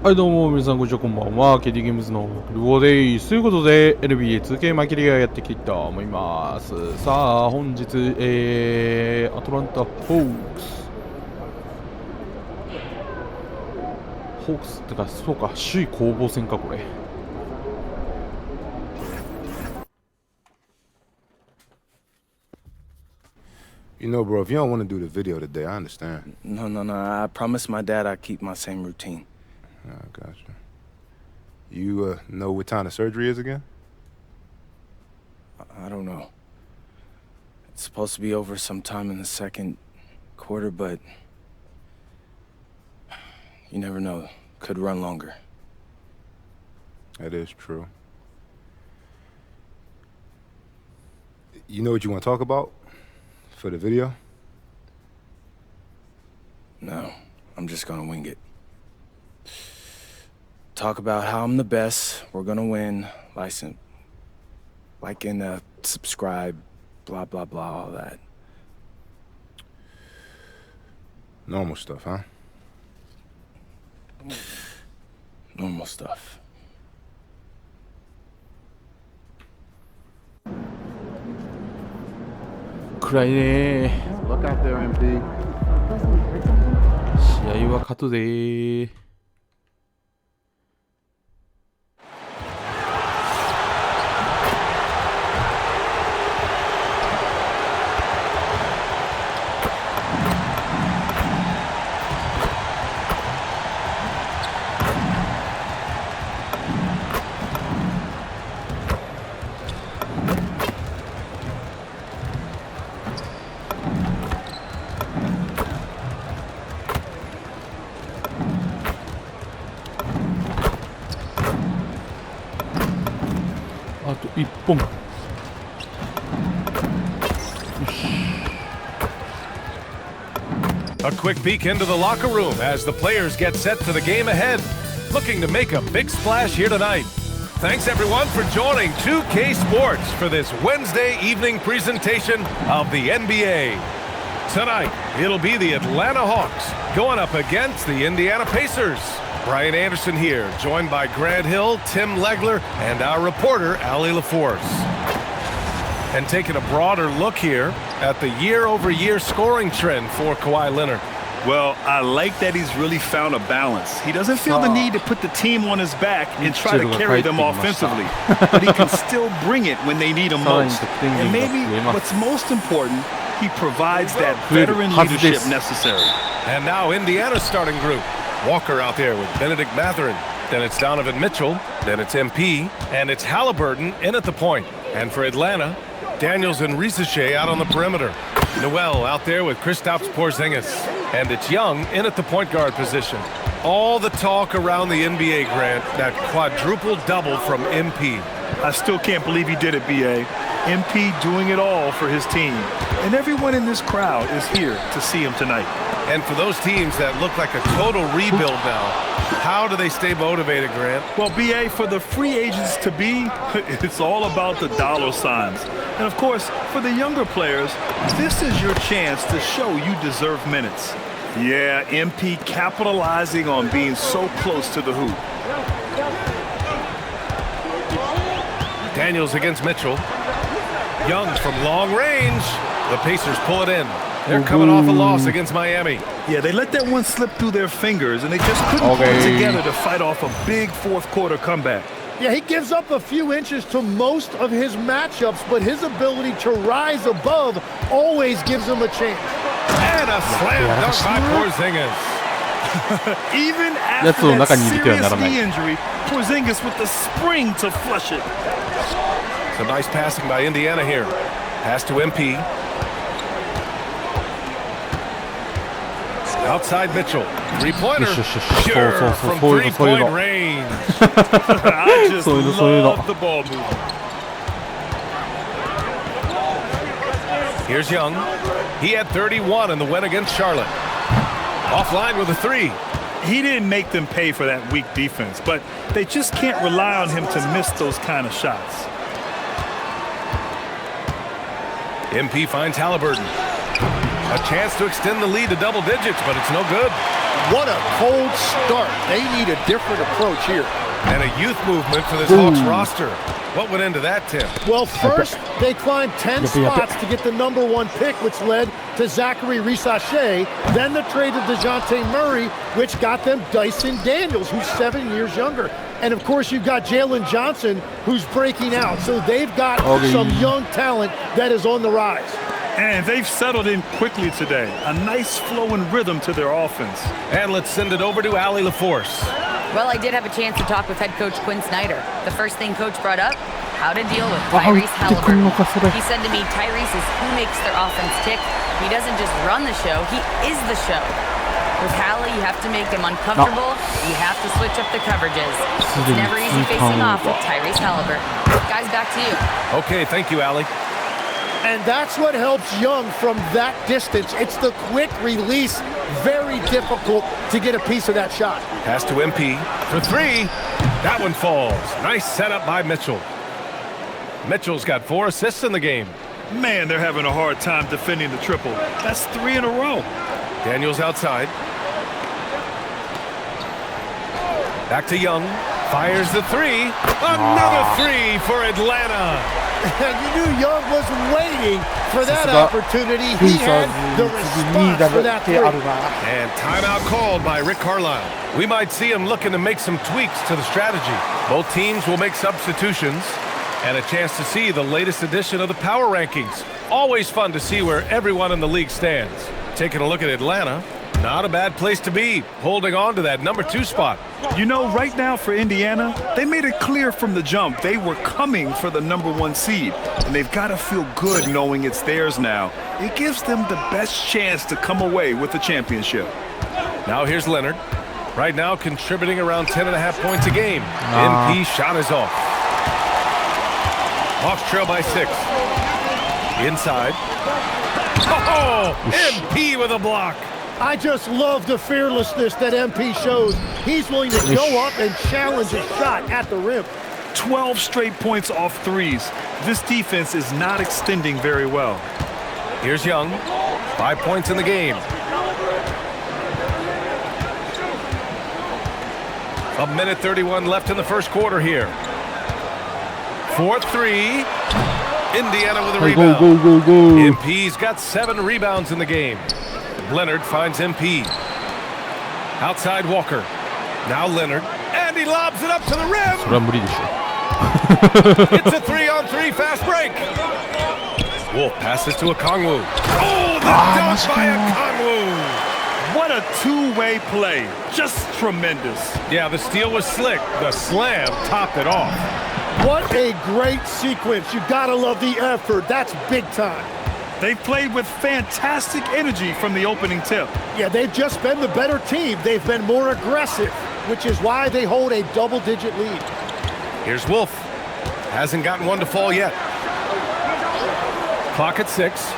はいどうも皆さんこんにちはこんばんは。KD ゲームズのルオです。ということで NBA2K マキリがやっていきたいと思います。さあ本日、アトランタホークスってかそうか首位攻防戦かこれ。You know, bro, if you don't want to do the video today, I understand. No. I promised my dad I'd keep my same routine. I gotcha. You know what time the surgery is again? I don't know. It's supposed to be over sometime in the second quarter, but you never know. Could run longer. That is true. You know what you want to talk about for the video? No, I'm just gonna wing it. Talk about how I'm the best, we're gonna win, like and subscribe, blah, blah, blah, all that. Normal stuff, huh? Normal stuff. Look out there, MP. 試合は勝つであと1本。A quick peek into the locker room as the players get set for the game ahead, looking to make a big splash here tonight. Thanks everyone for joining 2K Sports for this Wednesday evening presentation of the NBA. Tonight, it'll be the Atlanta Hawks going up against the Indiana Pacers. Brian Anderson here, joined by Grant Hill, Tim Legler, and our reporter, Allie LaForce. And taking a broader look here at the year-over-year scoring trend for Kawhi Leonard. Well, I like that he's really found a balance. He doesn't feel the need to put the team on his back and try to carry them offensively, but he can still bring it when they need him most. And maybe what's most important, he provides that veteran leadership necessary. And now Indiana's starting group. Walker out there with Benedict Mathurin. Then it's Donovan Mitchell. Then it's MP. And it's Halliburton in at the point. And for Atlanta, Daniels and Risache out on the perimeter. Noel out there with Kristaps Porzingis. And it's Young in at the point guard position. All the talk around the NBA, Grant, that quadruple double from MP. I still can't believe he did it, B.A. MP doing it all for his team. And everyone in this crowd is here to see him tonight. And for those teams that look like a total rebuild now, how do they stay motivated, Grant? Well, B.A., for the free agents to be, it's all about the dollar signs. And, of course, for the younger players, this is your chance to show you deserve minutes. Yeah, MP capitalizing on being so close to the hoop. Daniels against Mitchell. Young from long range. The Pacers pull it in. They're coming off a loss against Miami. Yeah, they let that one slip through their fingers, and they just couldn't pull it together to fight off a big fourth-quarter comeback. Yeah, he gives up a few inches to most of his matchups, but his ability to rise above always gives him a chance. And a slam dunk by Porzingis. Even after that serious knee injury, Porzingis with the spring to flush it. Some nice passing by Indiana here. Pass to MP. Outside Mitchell. Three-pointer. Sure, from three-point range. I just love the ball movement. Here's Young. He had 31 in the win against Charlotte. Offline with a three. He didn't make them pay for that weak defense, but they just can't rely on him to miss those kind of shots. MP finds Halliburton. A chance to extend the lead to double digits, but it's no good. What a cold start. They need a different approach here. And a youth movement for this Hawks roster. What went into that, Tim? Well, first, they climbed 10 spots to get the #1 pick, which led to Zachary Risache. Then the trade of DeJounte Murray, which got them Dyson Daniels, who's 7 years younger. And, of course, you've got Jalen Johnson, who's breaking out. So they've got some young talent that is on the rise. And they've settled in quickly today. A nice flow and rhythm to their offense. And let's send it over to Allie LaForce. Well, I did have a chance to talk with head coach Quinn Snyder. The first thing coach brought up, how to deal with Tyrese Halliburton. He said to me, Tyrese is who makes their offense tick. He doesn't just run the show, he is the show. With Hallie, you have to make him uncomfortable. You have to switch up the coverages. It's never easy facing off with Tyrese Halliburton. Guys, back to you. Okay, thank you, Allie. And that's what helps Young from that distance. It's the quick release. Very difficult to get a piece of that shot. Pass to MP for three. That one falls. Nice setup by Mitchell. Mitchell's got 4 assists in the game. Man, they're having a hard time defending the triple. That's 3 in a row. Daniels outside. Back to Young. Fires the 3. Another 3 for Atlanta. And you knew Young was waiting for that opportunity. He had the response for that 3. And timeout called by Rick Carlisle. We might see him looking to make some tweaks to the strategy. Both teams will make substitutions and a chance to see the latest edition of the power rankings. Always fun to see where everyone in the league stands. Taking a look at Atlanta, not a bad place to be, holding on to that #2 spot. You know, right now for Indiana, they made it clear from the jump they were coming for the #1 seed, and they've got to feel good knowing it's theirs now. It gives them the best chance to come away with the championship. Now here's Leonard. Right now contributing around 10.5 points a game. MP shot is off. Hawks trail by 6. Inside. Oh, MP with a block. I just love the fearlessness that MP shows. He's willing to go up and challenge a shot at the rim. 12 straight points off threes. This defense is not extending very well. Here's Young. 5 points in the game. A minute 31 left in the first quarter here. 4-3. Indiana with a rebound. Go. MP's got 7 rebounds in the game. Leonard finds MP. Outside Walker. Now Leonard. And he lobs it up to the rim. It's a 3-on-3 fast break. Wolf passes to Okongwu. Oh, the dunk by Okongwu. What a two-way play. Just tremendous. Yeah, the steal was slick. The slam topped it off. What a great sequence. You gotta love the effort. That's big time. They've played with fantastic energy from the opening tip. Yeah, they've just been the better team. They've been more aggressive, which is why they hold a double-digit lead. Here's Wolf. Hasn't gotten one to fall yet. Clock at 6.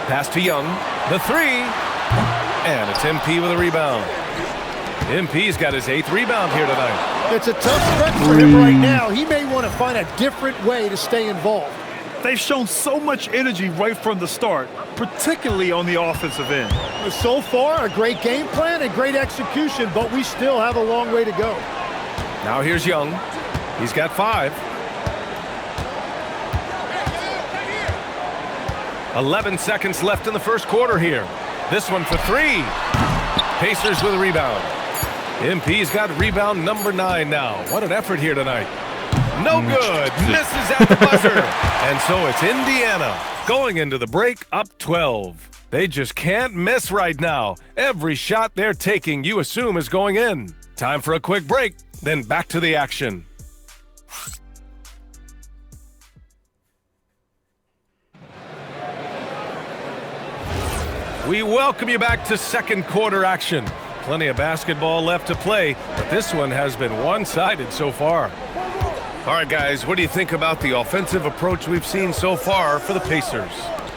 Pass to Young. The 3. And it's MP with a rebound. MP's got his 8th rebound here tonight. It's a tough stretch for him right now. He may want to find a different way to stay involved. They've shown so much energy right from the start, particularly on the offensive end. So far, a great game plan and great execution, but we still have a long way to go. Now here's Young. He's got 5. 11 seconds left in the first quarter here. This one for 3. Pacers with a rebound. MP's got rebound number 9 now. What an effort here tonight. No good. Misses at the buzzer. And so it's Indiana going into the break up 12. They just can't miss right now. Every shot they're taking, you assume, is going in. Time for a quick break, then back to the action. We welcome you back to second quarter action. Plenty of basketball left to play, but this one has been one-sided so far. All right, guys, what do you think about the offensive approach we've seen so far for the Pacers?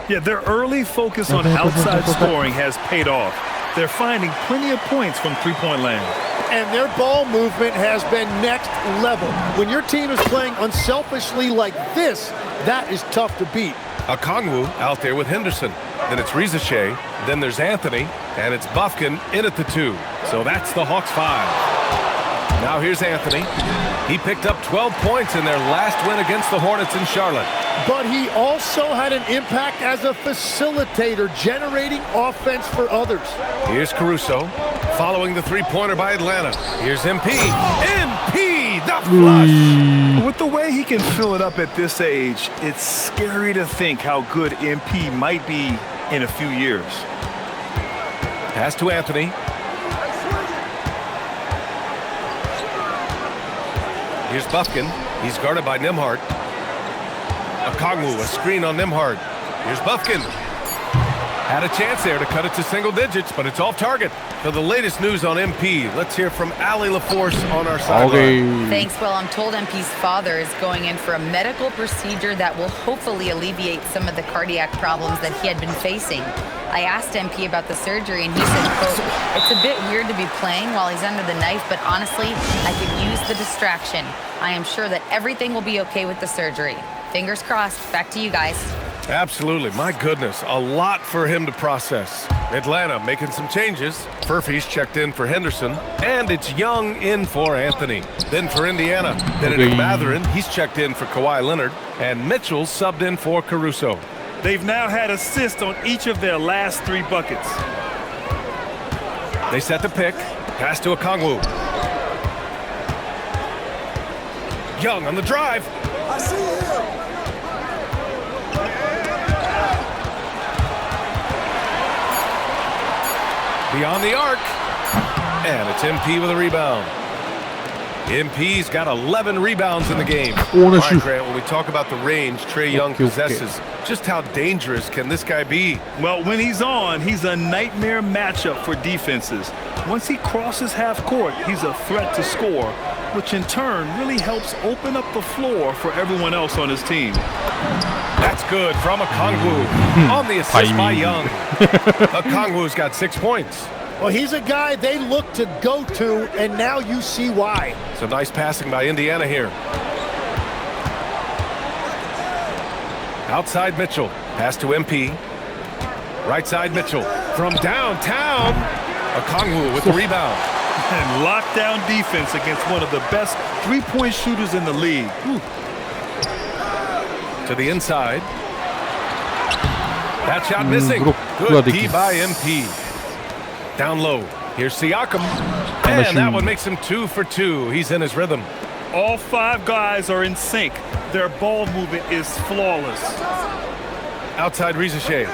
Yeah, their early focus on outside scoring has paid off. They're finding plenty of points from three-point land. And their ball movement has been next level. When your team is playing unselfishly like this, that is tough to beat. Okongwu out there with Henderson. Then it's Rizache. Then there's Anthony. And it's Bufkin in at the 2. So that's the Hawks 5. Now here's Anthony. He picked up 12 points in their last win against the Hornets in Charlotte. But he also had an impact as a facilitator, generating offense for others. Here's Caruso, following the three-pointer by Atlanta. Here's MP. MP, the flush! With the way he can fill it up at this age, it's scary to think how good MP might be in a few years. Pass to Anthony. Here's Bufkin. He's guarded by Nembhard. Okongwu, a screen on Nembhard. Here's Bufkin. Had a chance there to cut it to single digits, but it's off target. For the latest news on MP, let's hear from Allie LaForce on our sideline. Thanks. Well, I'm told MP's father is going in for a medical procedure that will hopefully alleviate some of the cardiac problems that he had been facing. I asked MP about the surgery, and he said, quote, "It's a bit weird to be playing while he's under the knife, but honestly, I could use the distraction. I am sure that everything will be okay with the surgery. Fingers crossed." Back to you guys. Absolutely. My goodness, a lot for him to process. Atlanta making some changes. Furphy's checked in for Henderson, and it's Young in for Anthony. Then for Indiana, Benedict Mathurin, he's checked in for Kawhi Leonard, and Mitchell subbed in for Caruso. They've now had assists on each of their last 3 buckets. They set the pick. Pass to Okongwu. Young on the drive. I see him. Beyond the arc. And it's MP with a rebound. MP's got 11 rebounds in the game. All right, Grant, when we talk about the range Trae Young possesses, just how dangerous can this guy be? Well, when he's on, he's a nightmare matchup for defenses. Once he crosses half court, he's a threat to score, which in turn really helps open up the floor for everyone else on his team. That's good from Okongwu on the assist by Young. Okongwu's got 6 points. Well, he's a guy they look to go to, and now you see why. Some nice passing by Indiana here. Outside Mitchell. Pass to MP. Right side Mitchell. From downtown, Okongwu with the rebound. And lockdown defense against one of the best three-point shooters in the league. To the inside. That shot missing. Good D by MP. Down low. Here's Siakam. And that one makes him 2 for 2. He's in his rhythm. All 5 guys are in sync. Their ball movement is flawless. Outside Rizache.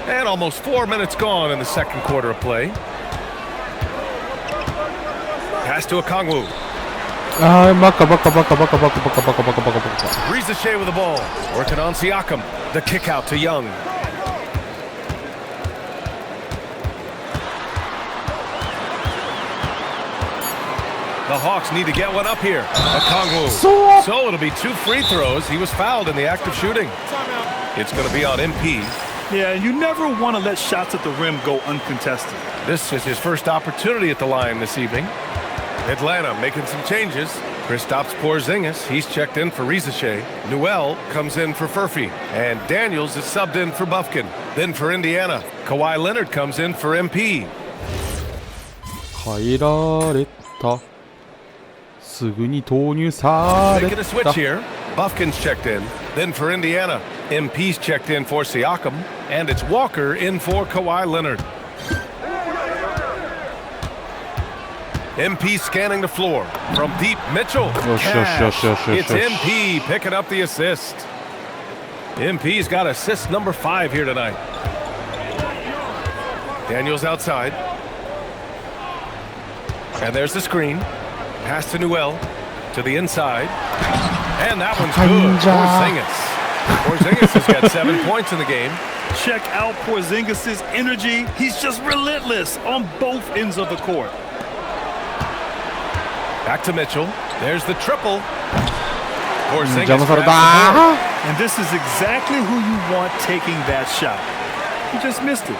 And almost 4 minutes gone in the second quarter of play. Pass to Okongwu. Rizache with the ball. Working on Siakam. The kick out to Young. The Hawks need to get one up here. Okongwu. So it'll be 2 free throws. He was fouled in the act of shooting. It's going to be on MP. Yeah, you never want to let shots at the rim go uncontested. This is his first opportunity at the line this evening. Atlanta making some changes. Kristaps Porzingis, he's checked in for Rizache. Newell comes in for Furphy. And Daniels is subbed in for Bufkin. Then for Indiana, Kawhi Leonard comes in for MP. 変えられた。すぐに投入された。 Making a switch here. Bufkin's checked in. Then for Indiana, MP's checked in for Siakam. And it's Walker in for Kawhi Leonard. MP scanning the floor. From deep, Mitchell. It's MP picking up the assist. MP's got assist number 5 here tonight. Daniels outside. And there's the screen. Pass to Newell. To the inside. And that one's good. Porzingis has got 7 points in the game. Check out Porzingis' energy. He's just relentless on both ends of the court. Back to Mitchell. There's the triple. Porzingis. And this is exactly who you want taking that shot. He just missed it.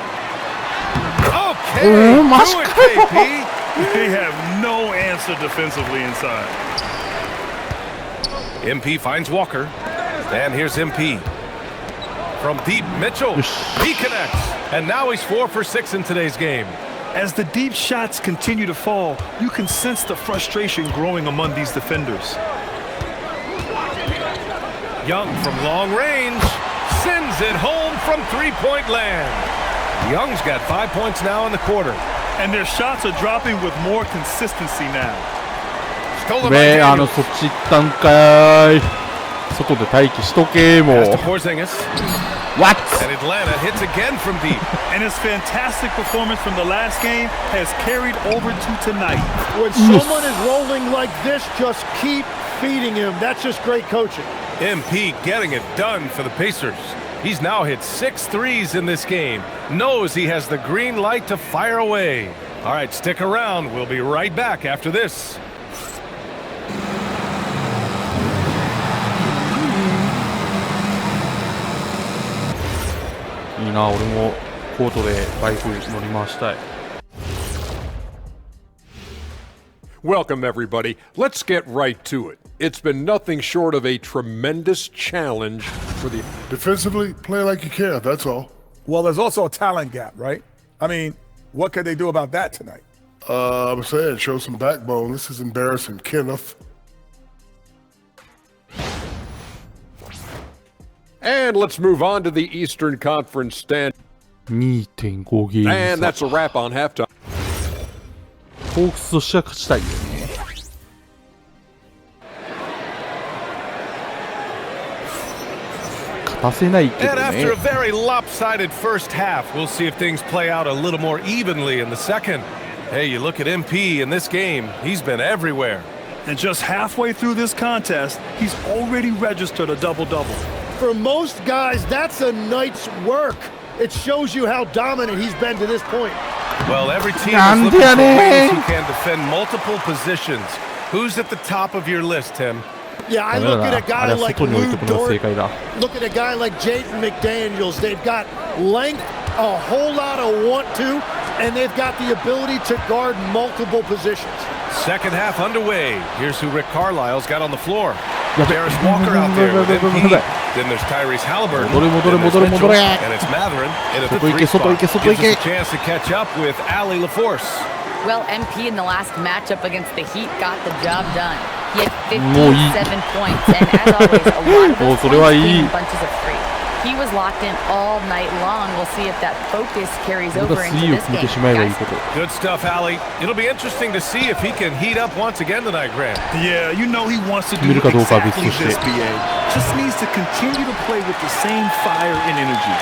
Okay. Do it, KP. They have no answer defensively inside. MP finds Walker. And here's MP. From deep, Mitchell. He connects. And now he's 4 for 6 in today's game. As the deep shots continue to fall, you can sense the frustration growing among these defenders. Young from long range sends it home from three-point land. Young's got 5 points now in the quarter. And their shots are dropping with more consistency now. Stolen by べ Daniels. そっち行ったんかい。外で待機しとけもう。 Pass to Porzingis. What? And Atlanta hits again from deep. And his fantastic performance from the last game has carried over to tonight. When someone is rolling like this, just keep feeding him. That's just great coaching. MP getting it done for the Pacers. He's now hit 6 threes in this game. Knows he has the green light to fire away. All right, stick around. We'll be right back after this. いいな、俺もコートでバイク乗り回したい。 Welcome, everybody. Let's get right to it. It's been nothing short of a tremendous challenge for the... Defensively, play like you care, that's all. Well, there's also a talent gap, right? I mean, what could they do about that tonight? I'm saying, show some backbone. This is embarrassing, Kenneth. And let's move on to the Eastern Conference stand. 2.5 ゲーム And 差。 that's a wrap on halftime. ホークスとしては勝ちたいよね。勝たせないけど And ね。 after a very lopsided first half, we'll see if things play out a little more evenly in the second. Hey, you look at MP in this game, he's been everywhere. And just halfway through this contest, he's already registered a double-double. For most guys, that's a night's work. It shows you how dominant he's been to this point. Well, every team is looking for wings who can defend multiple positions. Who's at the top of your list, Tim? Yeah, I look at a あ guy れは like 外に置い Lou てくのが正 Dort. 解だ。 Look at a guy like Jaden McDaniels. They've got length, a whole lot of want to, and they've got the ability to guard multiple positions. Second half underway. Here's who Rick Carlisle's got on the floor. Darius Walker out there with MP. Then there's Tyrese Halliburton. Then there's Mitchell, and it's Matherin in at the 外行 three け、外行 spot. け、外 Gives 行け。 us a chance to catch up with Ali LaForce. Well, MP in the last matchup against the Heat got the job done. He had 57 points, and as always, a lot of those それはいい。 points came in bunches of three. He was locked in all night long. We'll see if that focus carries 俺 over が into 3を this 決めて game. しまえばいい Guys, こと。 Good stuff, Ali. It'll be interesting to see if he can heat up once again tonight, Grant. Yeah, you know he wants to 決め do るかどうかは別 exactly として。 this, BA. Just needs to continue to play with the same fire and energy.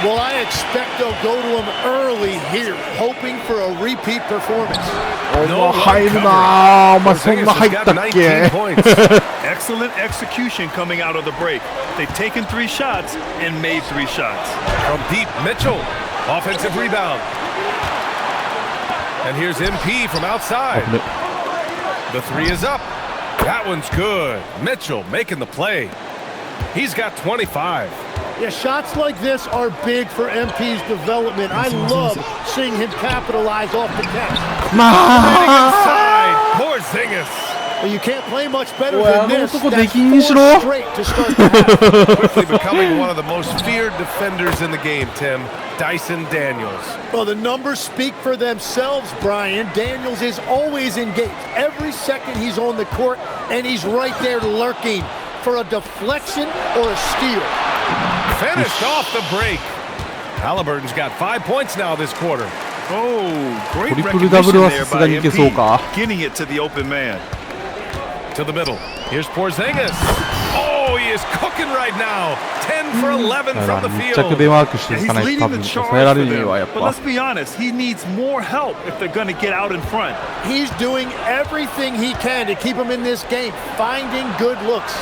Well, I expect they'll go to him early here, hoping for a repeat performance. お前入るな、お前そんな入ったっけ。 Excellent execution coming out of the break. They've taken 3 shots and made 3 shots. From deep, Mitchell. Offensive rebound. And here's MP from outside. The three is up. That one's good. Mitchell making the play. He's got 25. Yeah, shots like this are big for MP's development. I love seeing him capitalize off the catch. Inside. Porzingis. Well, you can't play much better おい、あ than の this. 男 That's 出禁にし 4 ろ。 straight to start the half. Quickly becoming one of the most feared defenders in the game, Tim. Dyson Daniels. Well, the numbers speak for themselves, Brian. Daniels is always engaged. Every second he's on the court, and he's right there lurking for a deflection or a steal. Finished off the break. Halliburton's got 5 points now this quarter. Oh, great トリプル recognition ダブルは there さすが by にいけそうか。 MP, getting it to the open man. To the middle. Here's Porzingis. Oh, he is cooking right now. 10 for 11だか from ら the 密着 field. でマークしてい He's かないと leading 多 the 分 charge 抑えら for れるよ them. やっ But ぱ。 let's be honest, he needs more help if they're going to get out in front. He's doing everything he can to keep him in this game, finding good looks.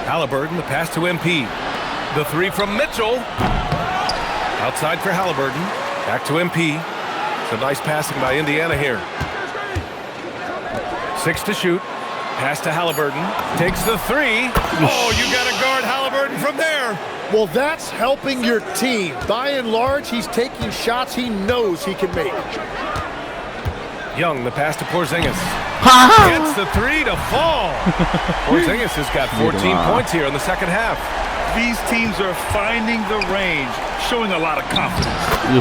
Halliburton, the pass to MP. The three from Mitchell. Outside for Halliburton. Back to MP. Some nice passing by Indiana here. 6 to shoot. Pass to Halliburton. Takes the three. Oh, you got to guard Halliburton from there. Well, that's helping your team. By and large, he's taking shots he knows he can make. Young, the pass to Porzingis. Gets the three to fall. Porzingis has got 14 points here in the second half. These teams are finding the range, showing a lot of confidence.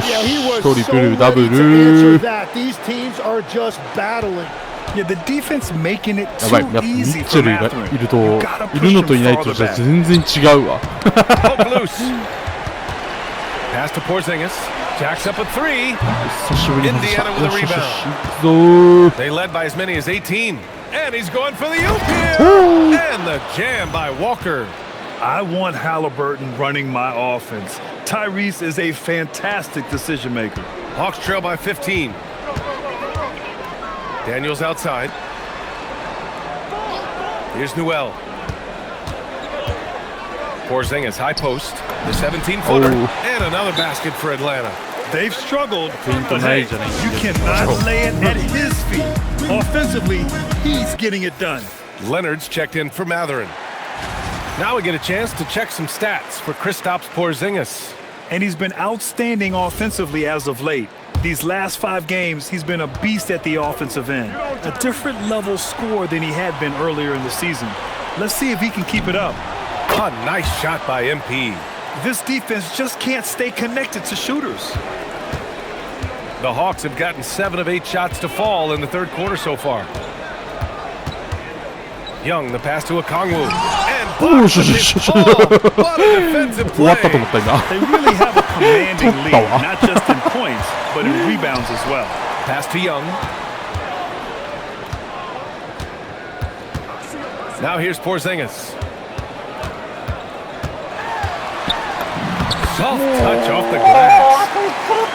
Yeah, he was トリ so プル ready ダブ to answer ル。 that. These teams are just battling. Yeah, the defense making it やばい、やっ too ぱミ easy ッチェ for ルが Mathurin. いると You gotta いる push のとい him ないと farther じゃ back. 全然違うわ。 Poke loose. Pass to Porzingis. Jacks up a three. 久しぶりに外した。 Indiana with a よしよしよし rebound. 行くぞ They led by as many as 18. And he's going for the UPL. And the jam by Walker. I want Halliburton running my offense. Tyrese is a fantastic decision maker. Hawks trail by 15. Daniels outside. Here's Newell. Porzingis, high post. The 17-footer. And another basket for Atlanta. They've struggled, but hey, you cannot lay it at his feet. Offensively, he's getting it done. Leonard's checked in for Mathurin. Now we get a chance to check some stats for Kristaps Porzingis. And he's been outstanding offensively as of late. These last 5 games, he's been a beast at the offensive end. A different level score than he had been earlier in the season. Let's see if he can keep it up. A nice shot by MP. This defense just can't stay connected to shooters. The Hawks have gotten 7 of 8 shots to fall in the third quarter so far. Young, the pass to Okongwu. And blocked with his paw. What a defensive 終わったと play. 思った今。 They really have a commanding lead, not just in points, but in rebounds as well. Pass to Young. Now here's Porzingis. Soft touch off the glass.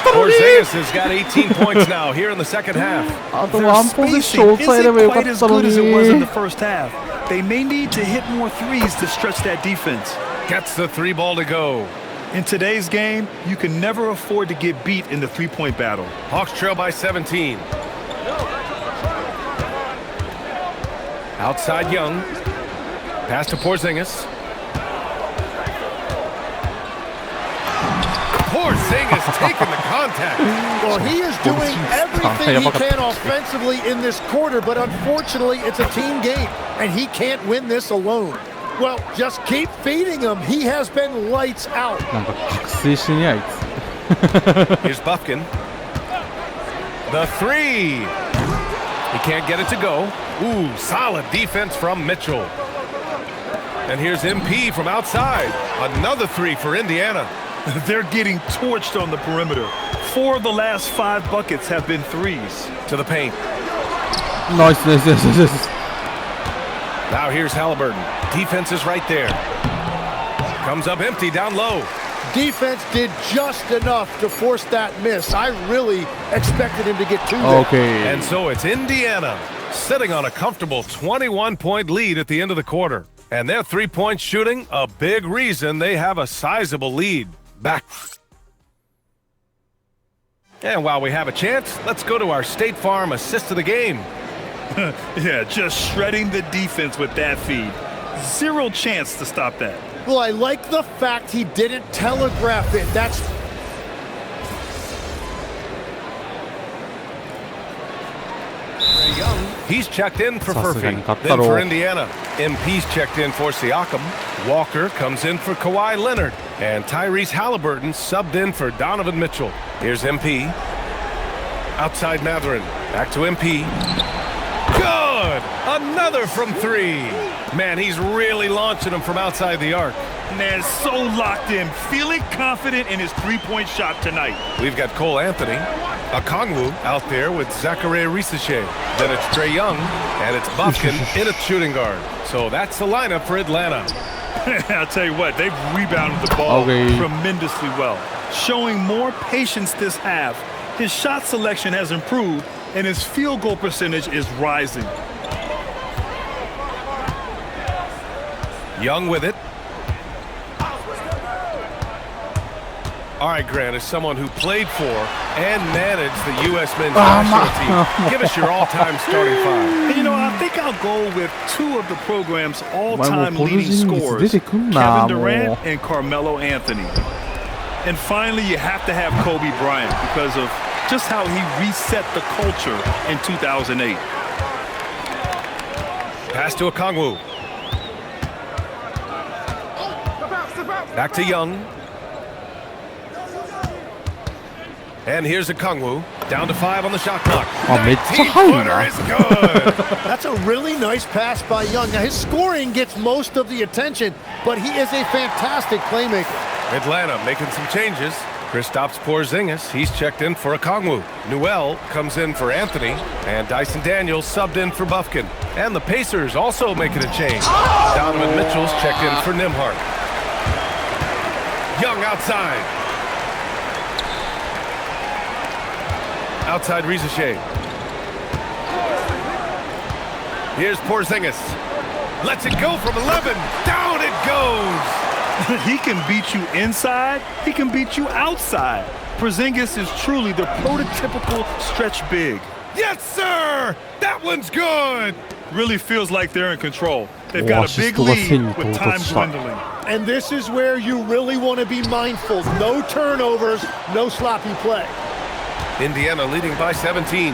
Porzingis has got 18 points now here in the second half. あと Their ワンポゼッション spacing 抑えればよ isn't かっ quite as たの good as it was in に the。first half. They may need to hit more threes to stretch that defense. Gets the 3 ball to go. In today's game, you can never afford to get beat in the three-point battle. Hawks trail by 17. Outside Young. Pass to Porzingis. Porzingis taking the contact. Well, he is doing everything he can offensively in this quarter, but unfortunately, it's a team game, and he can't win this alone. Well, just keep feeding him. He has been lights out. なんか覚醒してねあいつ。 Here's Buffkin. The 3. He can't get it to go. Ooh, solid defense from Mitchell. And here's MP from outside. Another 3 for Indiana. They're getting torched on the perimeter. 4 of the last 5 buckets have been threes. To the paint. ナイスナイスナイスナイス。 Now here's Halliburton. Defense is right there. Comes up empty down low. Defense did just enough to force that miss. I really expected him to get 2 there. Okay. And so it's Indiana sitting on a comfortable 21-point lead at the end of the quarter. And their three-point shooting, a big reason they have a sizable lead. Back. And while we have a chance, let's go to our State Farm assist of the game. Yeah, just shredding the defense with that feed. 0 chance to stop that. Well, I like the fact he didn't telegraph it. That's He's checked in for さすがに Furphy, 勝った then ろ for Indiana. MP's checked in for Siakam. Walker comes in for Kawhi Leonard. And Tyrese Halliburton subbed in for Donovan Mitchell. Here's MP. Outside Mathurin. Back to MP. Good! Another from 3. Man, he's really launching them from outside the arc. Man, so locked in, feeling confident in his three-point shot tonight. We've got Cole Anthony. Okongwu out there with Zachary Rissache. Then it's Trae Young, and it's Buffkin in at shooting guard. So that's the lineup for Atlanta. I'll tell you what, they've rebounded the ball Okay. tremendously well. Showing more patience this half. His shot selection has improved, and his field goal percentage is rising. Young with it. All right, Grant, as someone who played for and managed the U.S. men's national team, give us your all-time starting 5. And you know, I think I'll go with 2 of the program's all-time Well, leading Porzingis scorers, 出てくんな、 Kevin Durant もう。 and Carmelo Anthony. And finally, you have to have Kobe Bryant because of just how he reset the culture in 2008. Pass to Okongwu. Back to Young. And here's Okongwu. Down to 5 on the shot clock. 몇 is good. That's a really nice pass by Young. Now, his scoring gets most of the attention, but he is a fantastic playmaker. Atlanta making some changes. Kristaps Porzingis, he's checked in for Okongwu. Newell comes in for Anthony, and Dyson Daniels subbed in for Bufkin. And the Pacers also making a change. Donovan Mitchell's checked in for Nembhard. Young outside. Outside Risache. Here's Porzingis. Lets it go from 11. Down it goes. He can beat you inside. He can beat you outside. Porzingis is truly the prototypical stretch big. Yes, sir. That one's good. Really feels like they're in control. They've got a big lead with time dwindling. And this is where you really want to be mindful. No turnovers, no sloppy play. Indiana leading by 17.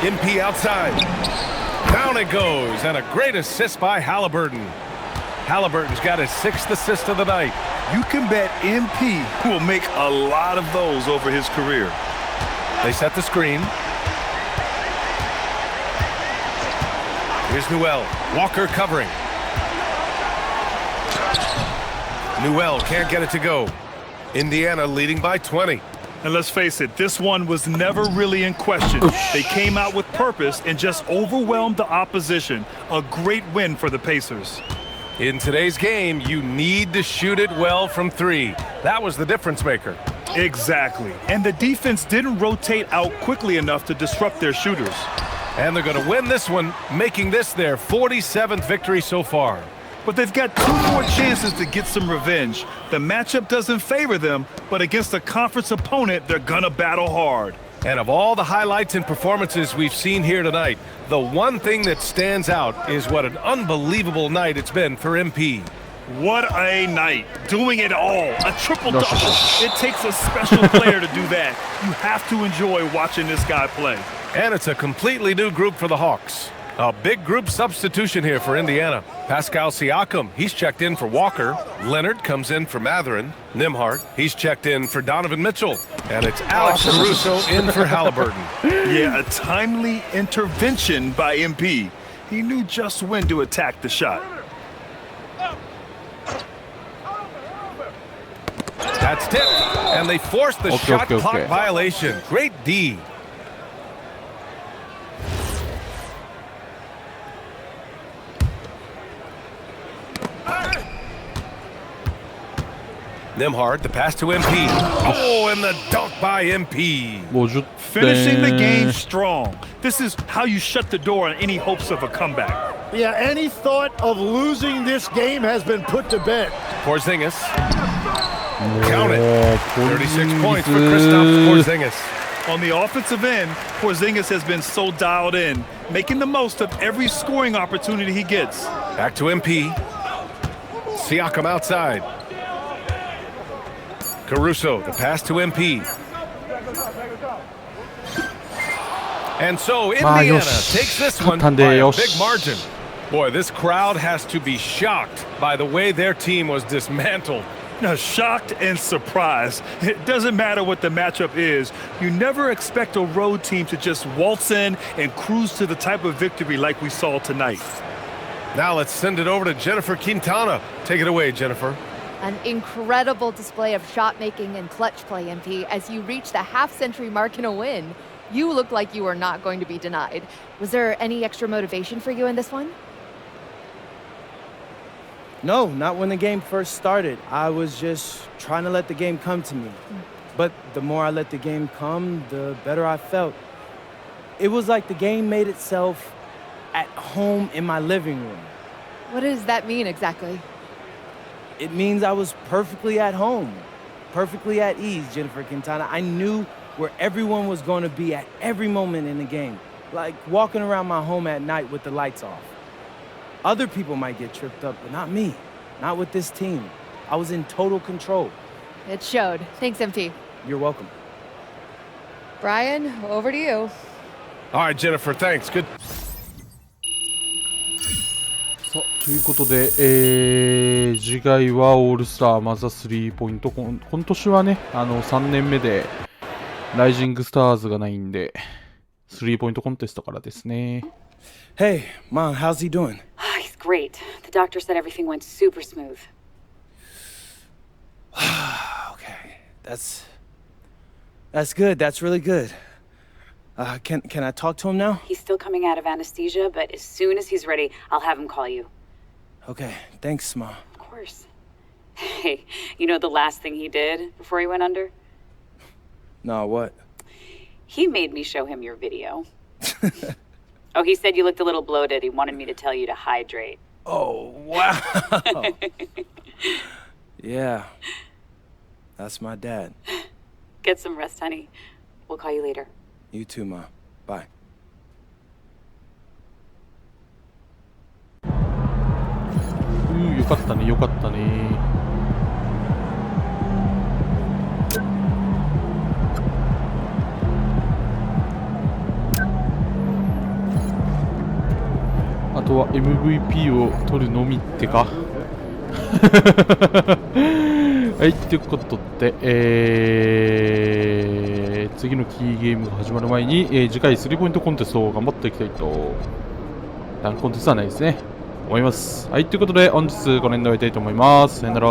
MP outside. Down it goes, and a great assist by Halliburton. Halliburton's got his 6th assist of the night. You can bet MP will make a lot of those over his career. They set the screen. Here's Newell. Walker covering. Newell can't get it to go. Indiana leading by 20. And let's face it, this one was never really in question. They came out with purpose and just overwhelmed the opposition. A great win for the Pacers. In today's game, you need to shoot it well from 3. That was the difference maker. Exactly. And the defense didn't rotate out quickly enough to disrupt their shooters. And they're going to win this one, making this their 47th victory so far. But they've got 2 more chances to get some revenge. The matchup doesn't favor them, but against a conference opponent, they're gonna battle hard. And of all the highlights and performances we've seen here tonight, the one thing that stands out is what an unbelievable night it's been for MP. What a night. Doing it all. A triple-double. It takes a special player to do that. You have to enjoy watching this guy play. And it's a completely new group for the Hawks. A big group substitution here for Indiana. Pascal Siakam, he's checked in for Walker. Leonard comes in for Mathurin. Nembhard, he's checked in for Donovan Mitchell. And it's Alex Caruso in for Halliburton. Yeah, a timely intervention by MP. He knew just when to attack the shot. That's tipped. And they forced the shot clock violation. Great D. Nembhard, the pass to MP. Oh, and the dunk by MP. Finishing the game strong. This is how you shut the door on any hopes of a comeback. Yeah, any thought of losing this game has been put to bed. Porzingis. Count it. 36 points for Kristaps Porzingis. On the offensive end, Porzingis has been so dialed in, making the most of every scoring opportunity he gets. Back to MP. Siakam outside. Caruso, the pass to MP. And so Indiana takes this one by a big margin. Boy, this crowd has to be shocked by the way their team was dismantled. Now, shocked and surprised. It doesn't matter what the matchup is. You never expect a road team to just waltz in and cruise to the type of victory like we saw tonight. Now let's send it over to Jennifer Quintana. Take it away, Jennifer. An incredible display of shot making and clutch play, MP. As you reach the half-century mark in a win, you look like you were not going to be denied. Was there any extra motivation for you in this one? No, not when the game first started. I was just trying to let the game come to me. But the more I let the game come, the better I felt. It was like the game made itself at home in my living room. What does that mean exactly? It means I was perfectly at home, perfectly at ease, Jennifer Quintana. I knew where everyone was going to be at every moment in the game, like walking around my home at night with the lights off. Other people might get tripped up, but not me, not with this team. I was in total control. It showed. Thanks, MP. You're welcome. Brian, over to you. All right, Jennifer, thanks. Good. ということで、次回はオールスターまずはスリーポイント。今年はね、3年目でライジングスターズがないんで、スリーポイントコンテストからですね。Hey, Mom, how's he doing? He's great. The doctor said everything went super smooth. Okay, that's good. That's really good. Can I talk to him now? He's still coming out of anesthesia, but as soon as he's ready, I'll have him call you. Okay, thanks, Mom. Of course. Hey, you know the last thing he did before he went under? No, what? He made me show him your video. Oh, he said you looked a little bloated. He wanted me to tell you to hydrate. Oh, wow. Yeah. That's my dad. Get some rest, honey. We'll call you later. You too, Mom. Bye. よかったね、よかったね。あとは MVP を取るのみってか。はい、ということで、次のキーゲームが始まる前に、次回スリーポイントコンテストを頑張っていきたいと、ダンクコンテストはないですね、思います。はい、ということで本日この辺で終わりたいと思います。さよなら。